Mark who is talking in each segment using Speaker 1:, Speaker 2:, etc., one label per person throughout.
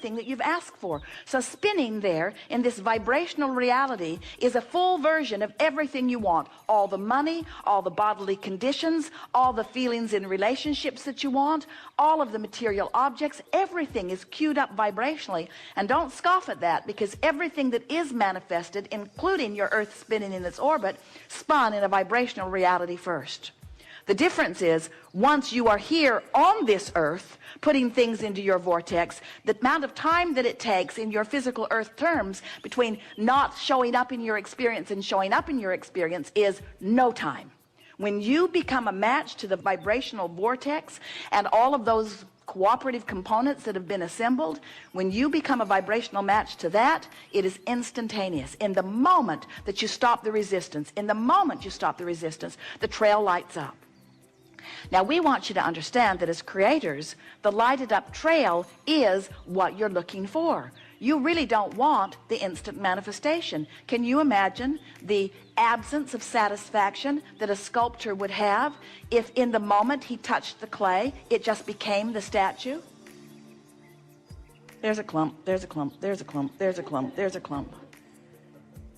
Speaker 1: everything that you've asked for. So spinning there in this vibrational reality is a full version of everything you want. All the money, all the bodily conditions, all the feelings in relationships that you want, all of the material objects, everything is queued up vibrationally. And don't scoff at that, because everything that is manifested, including your earth spinning in its orbit, spun in a vibrational reality first. The difference is, once you are here on this earth putting things into your vortex, the amount of time that it takes in your physical earth terms between not showing up in your experience and showing up in your experience is no time. When you become a match to the vibrational vortex and all of those cooperative components that have been assembled, when you become a vibrational match to that, it is instantaneous. In the moment that you stop the resistance, the trail lights up. Now we want you to understand that as creators, the lighted up trail is what you're looking for. You really don't want the instant manifestation. Can you imagine the absence of satisfaction that a sculptor would have if in the moment he touched the clay, it just became the statue? There's a clump, there's a clump, there's a clump, there's a clump, there's a clump.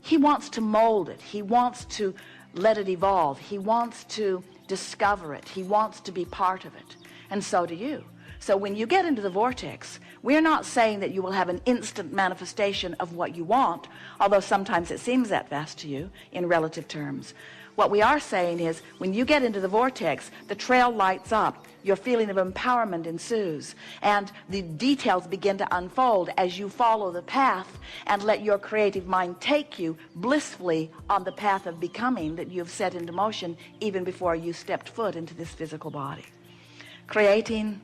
Speaker 1: He wants to mold it. He wants to let it evolve. He wants to discover it. He wants to be part of it. And so do you. So when you get into the vortex, we're not saying that you will have an instant manifestation of what you want, although sometimes it seems that fast to you in relative terms. What we are saying is, when you get into the vortex, the trail lights up, your feeling of empowerment ensues, and the details begin to unfold as you follow the path and let your creative mind take you blissfully on the path of becoming that you've set into motion even before you stepped foot into this physical body. Creating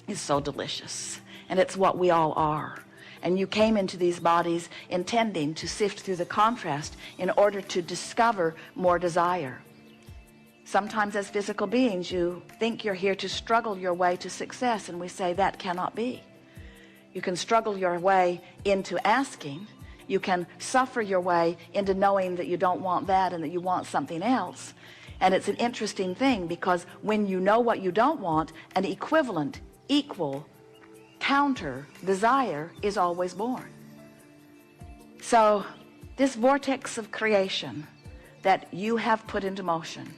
Speaker 1: is so delicious, and it's what we all are. And you came into these bodies intending to sift through the contrast in order to discover more desire. Sometimes as physical beings, you think you're here to struggle your way to success, and we say that cannot be. You can struggle your way into asking. You can suffer your way into knowing that you don't want that and that you want something else. And it's an interesting thing, because when you know what you don't want, an equivalent, equal, counter desire is always born. So this vortex of creation that you have put into motion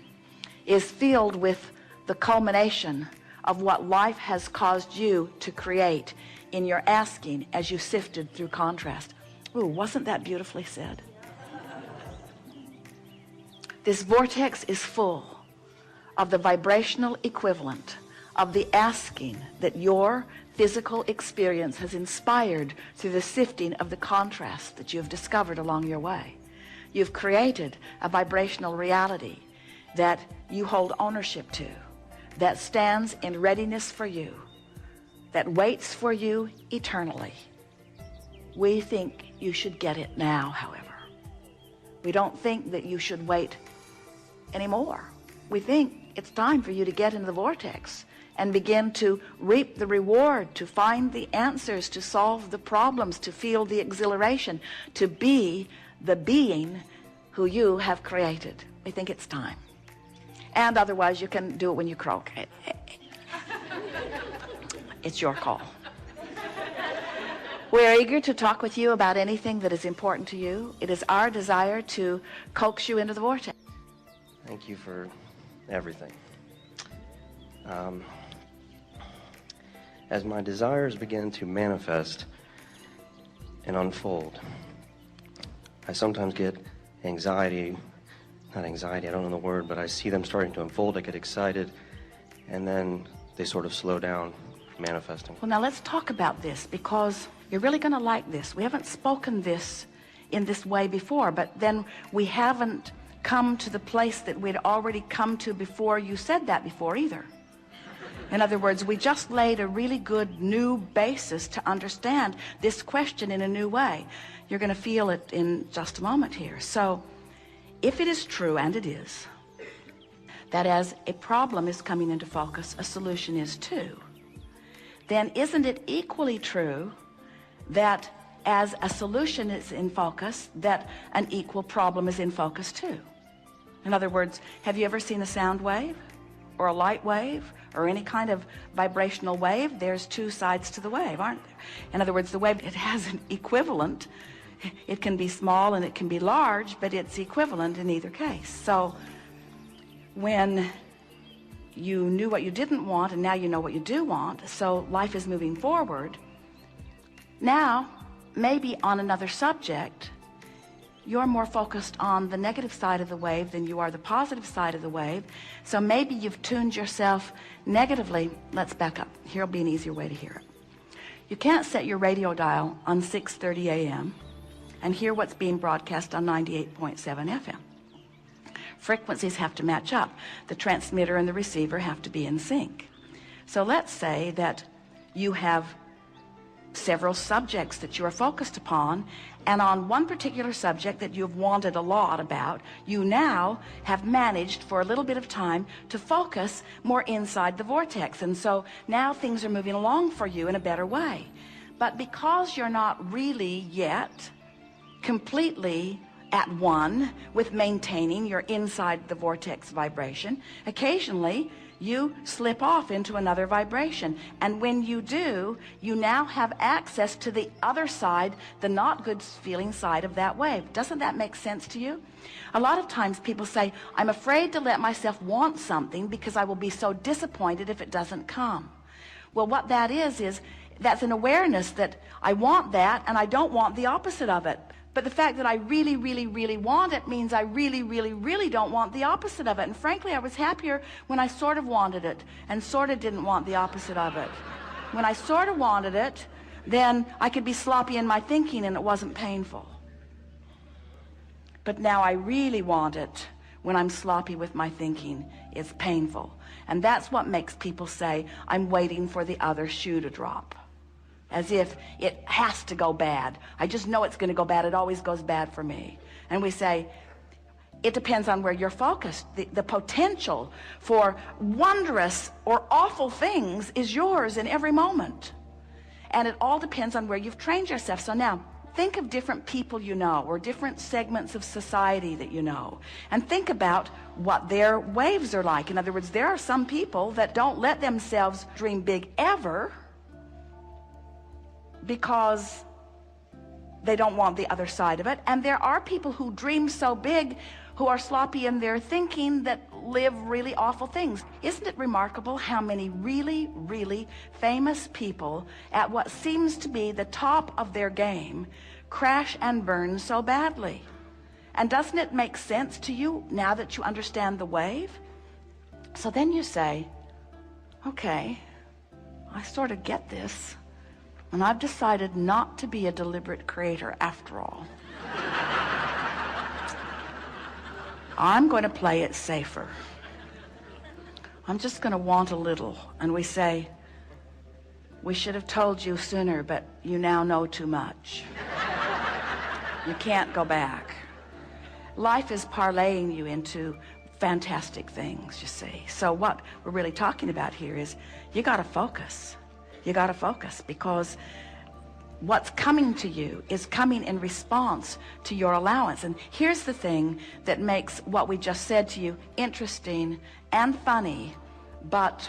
Speaker 1: is filled with the culmination of what life has caused you to create in your asking as you sifted through contrast. Ooh, wasn't that beautifully said? This vortex is full of the vibrational equivalent of the asking that your physical experience has inspired through the sifting of the contrast that you've discovered along your way. You've created a vibrational reality that you hold ownership to, that stands in readiness for you, that waits for you eternally. We think you should get it now, however. We don't think that you should wait anymore. We think it's time for you to get into the vortex and begin to reap the reward, to find the answers, to solve the problems, to feel the exhilaration, to be the being who you have created. We think it's time. And otherwise you can do it when you croak. It's your call. We're eager to talk with you about anything that is important to you. It is our desire to coax you into the vortex.
Speaker 2: Thank you for everything. As my desires begin to manifest and unfold, I sometimes get anxiety, not anxiety, I don't know the word, but I see them starting to unfold, I get excited, and then they sort of slow down manifesting.
Speaker 1: Well, now let's talk about this, because you're really going to like this. We haven't spoken this in this way before, but then we haven't come to the place that we'd already come to before you said that before either. In other words, we just laid a really good new basis to understand this question in a new way. You're going to feel it in just a moment here. So if it is true, and it is, that as a problem is coming into focus, a solution is too, then isn't it equally true that as a solution is in focus, that an equal problem is in focus too? In other words, have you ever seen a sound wave? or a light wave or any kind of vibrational wave, there's two sides to the wave, aren't there? In other words, the wave, it has an equivalent. It can be small and it can be large, but it's equivalent in either case. So when you knew what you didn't want and now you know what you do want, so life is moving forward. Now, maybe on another subject, you're more focused on the negative side of the wave than you are the positive side of the wave. So maybe you've tuned yourself negatively. Let's back up. Here'll be an easier way to hear it. You can't set your radio dial on 6:30 a.m. and hear what's being broadcast on 98.7 FM. Frequencies have to match up. The transmitter and the receiver have to be in sync. So let's say that you have several subjects that you are focused upon, and on one particular subject that you've wanted a lot about, you now have managed for a little bit of time to focus more inside the vortex, and so now things are moving along for you in a better way. But because you're not really yet completely at one with maintaining your inside the vortex vibration, occasionally you slip off into another vibration, and when you do, you now have access to the other side, the not good feeling side of that wave. Doesn't that make sense to you? A lot of times people say, I'm afraid to let myself want something because I will be so disappointed if it doesn't come. Well, what that is that's an awareness that I want that and I don't want the opposite of it. But the fact that I really, really, really want it means I really, really, really don't want the opposite of it. And frankly, I was happier when I sort of wanted it and sort of didn't want the opposite of it. When I sort of wanted it, then I could be sloppy in my thinking and it wasn't painful. But now I really want it when I'm sloppy with my thinking. It's painful. And that's what makes people say, I'm waiting for the other shoe to drop. As if it has to go bad. I just know it's going to go bad. It always goes bad for me. And we say, it depends on where you're focused. The potential for wondrous or awful things is yours in every moment. And it all depends on where you've trained yourself. So now, think of different people you know, or different segments of society that you know, and think about what their waves are like. In other words, there are some people that don't let themselves dream big ever, because they don't want the other side of it. And there are people who dream so big, who are sloppy in their thinking, that live really awful things. Isn't it remarkable how many really, really famous people at what seems to be the top of their game crash and burn so badly? And doesn't it make sense to you now that you understand the wave? So then you say, okay, I sort of get this. And I've decided not to be a deliberate creator after all. I'm going to play it safer. I'm just going to want a little. And we say, we should have told you sooner, but you now know too much. You can't go back. Life is parlaying you into fantastic things, you see. So what we're really talking about here is you got to focus. You got to focus, because what's coming to you is coming in response to your allowance. And here's the thing that makes what we just said to you interesting and funny, but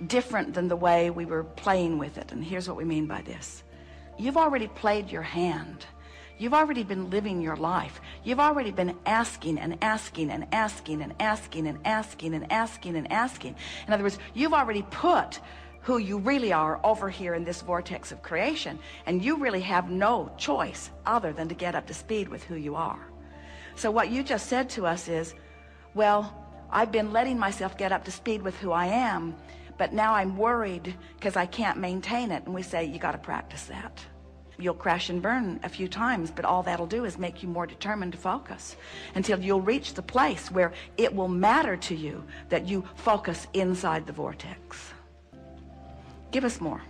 Speaker 1: different than the way we were playing with it. And here's what we mean by this. You've already played your hand. You've already been living your life. You've already been asking and asking and asking and asking and asking and asking and asking. In other words, you've already put who you really are over here in this vortex of creation, and you really have no choice other than to get up to speed with who you are. So what you just said to us is, well, I've been letting myself get up to speed with who I am, but now I'm worried because I can't maintain it. And we say, you got to practice that. You'll crash and burn a few times, but all that'll do is make you more determined to focus until you'll reach the place where it will matter to you that you focus inside the vortex. Give us more.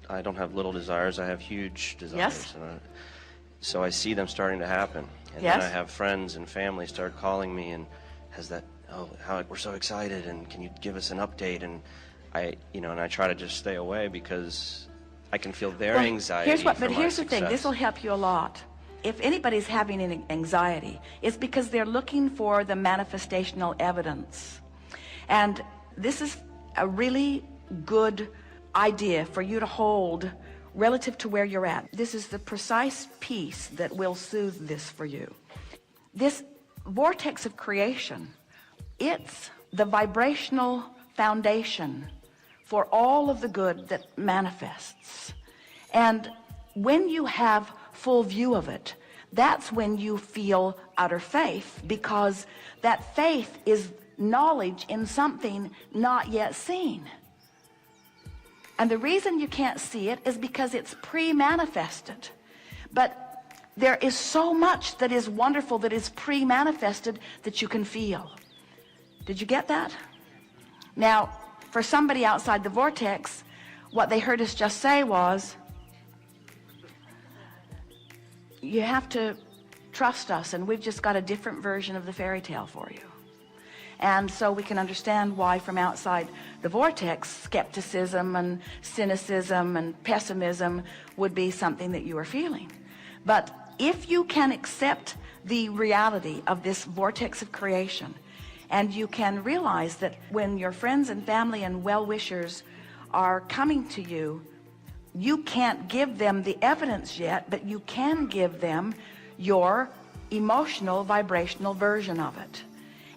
Speaker 2: I don't have little desires. I have huge desires.
Speaker 1: Yes.
Speaker 2: So I see them starting to happen. And
Speaker 1: Yes.
Speaker 2: then I have friends and family start calling me and how we're so excited, and can you give us an update? And I try to just stay away because I can feel their anxiety.
Speaker 1: But here's the thing. This will help you a lot. If anybody's having an anxiety, it's because they're looking for the manifestational evidence. And this is a really good idea for you to hold relative to where you're at. This is the precise piece that will soothe this for you. This vortex of creation, it's the vibrational foundation for all of the good that manifests. And when you have full view of it, that's when you feel utter faith, because that faith is knowledge in something not yet seen. And the reason you can't see it is because it's pre-manifested. But there is so much that is wonderful that is pre-manifested that you can feel. Did you get that? Now, for somebody outside the vortex, what they heard us just say was, you have to trust us, and we've just got a different version of the fairy tale for you. And so we can understand why from outside the vortex, skepticism and cynicism and pessimism would be something that you are feeling. But if you can accept the reality of this vortex of creation, and you can realize that when your friends and family and well-wishers are coming to you, you can't give them the evidence yet, but you can give them your emotional, vibrational version of it.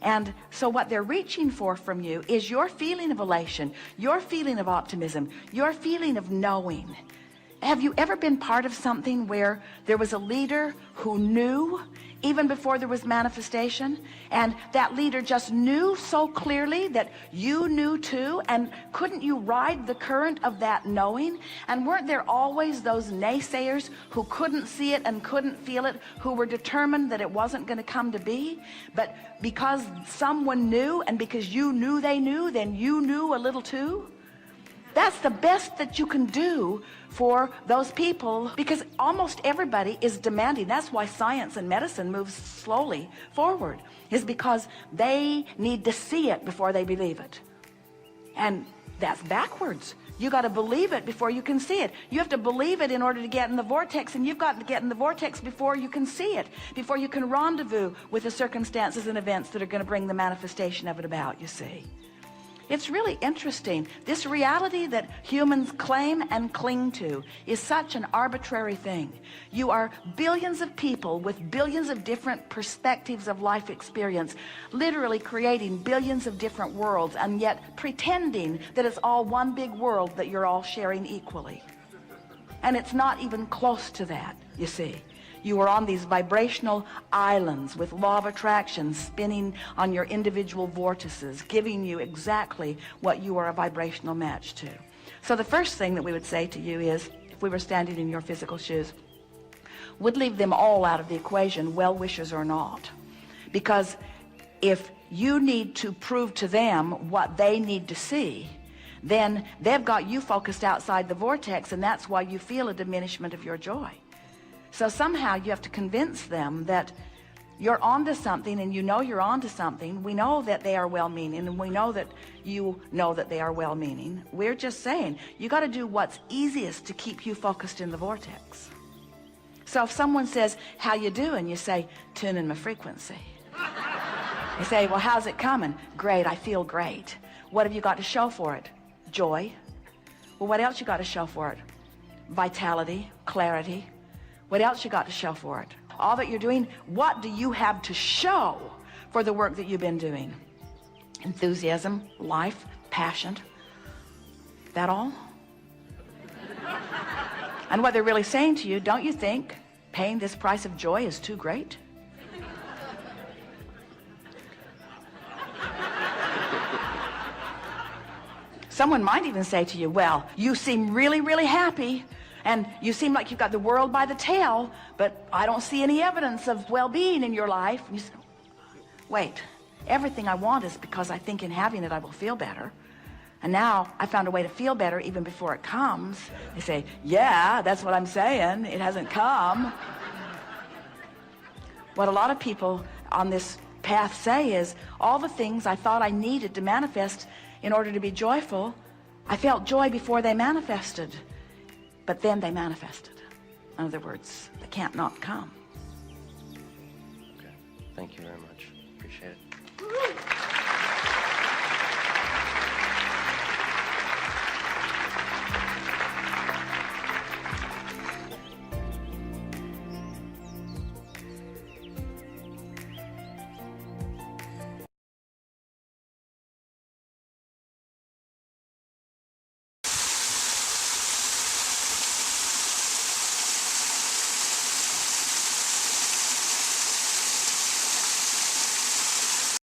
Speaker 1: And so what they're reaching for from you is your feeling of elation, your feeling of optimism, your feeling of knowing. Have you ever been part of something where there was a leader who knew even before there was manifestation, and that leader just knew so clearly that you knew too, and couldn't you ride the current of that knowing? And weren't there always those naysayers who couldn't see it and couldn't feel it, who were determined that it wasn't going to come to be, but because someone knew and because you knew they knew, then you knew a little too? That's the best that you can do for those people, because almost everybody is demanding. That's why science and medicine moves slowly forward, is because they need to see it before they believe it. And that's backwards. You got to believe it before you can see it. You have to believe it in order to get in the vortex, and you've got to get in the vortex before you can see it, before you can rendezvous with the circumstances and events that are going to bring the manifestation of it about, you see. It's really interesting. This reality that humans claim and cling to is such an arbitrary thing. You are billions of people with billions of different perspectives of life experience, literally creating billions of different worlds, and yet pretending that it's all one big world that you're all sharing equally. And it's not even close to that, you see. You are on these vibrational islands with law of attraction spinning on your individual vortices, giving you exactly what you are a vibrational match to. So the first thing that we would say to you is, if we were standing in your physical shoes, would leave them all out of the equation, well-wishers or not. Because if you need to prove to them what they need to see, then they've got you focused outside the vortex, and that's why you feel a diminishment of your joy. So somehow you have to convince them that you're onto something, and you know you're onto something. We know that they are well-meaning, and we know that you know that they are well-meaning. We're just saying, you got to do what's easiest to keep you focused in the vortex. So if someone says, how you doing? You say, tuning my frequency. You say, well, how's it coming? Great, I feel great. What have you got to show for it? Joy. Well, what else you got to show for it? Vitality, clarity. What else you got to show for it? All that you're doing, what do you have to show for the work that you've been doing? Enthusiasm, life, passion. That all? And what they're really saying to you, don't you think paying this price of joy is too great? Someone might even say to you, well, you seem really, really happy, and you seem like you've got the world by the tail, but I don't see any evidence of well-being in your life. And you say, wait, everything I want is because I think in having it I will feel better. And now I found a way to feel better even before it comes. They say, yeah, that's what I'm saying. It hasn't come. What a lot of people on this path say is, all the things I thought I needed to manifest in order to be joyful, I felt joy before they manifested. But then they manifested. In other words, they can't not come.
Speaker 2: Okay. Thank you very much. Appreciate it.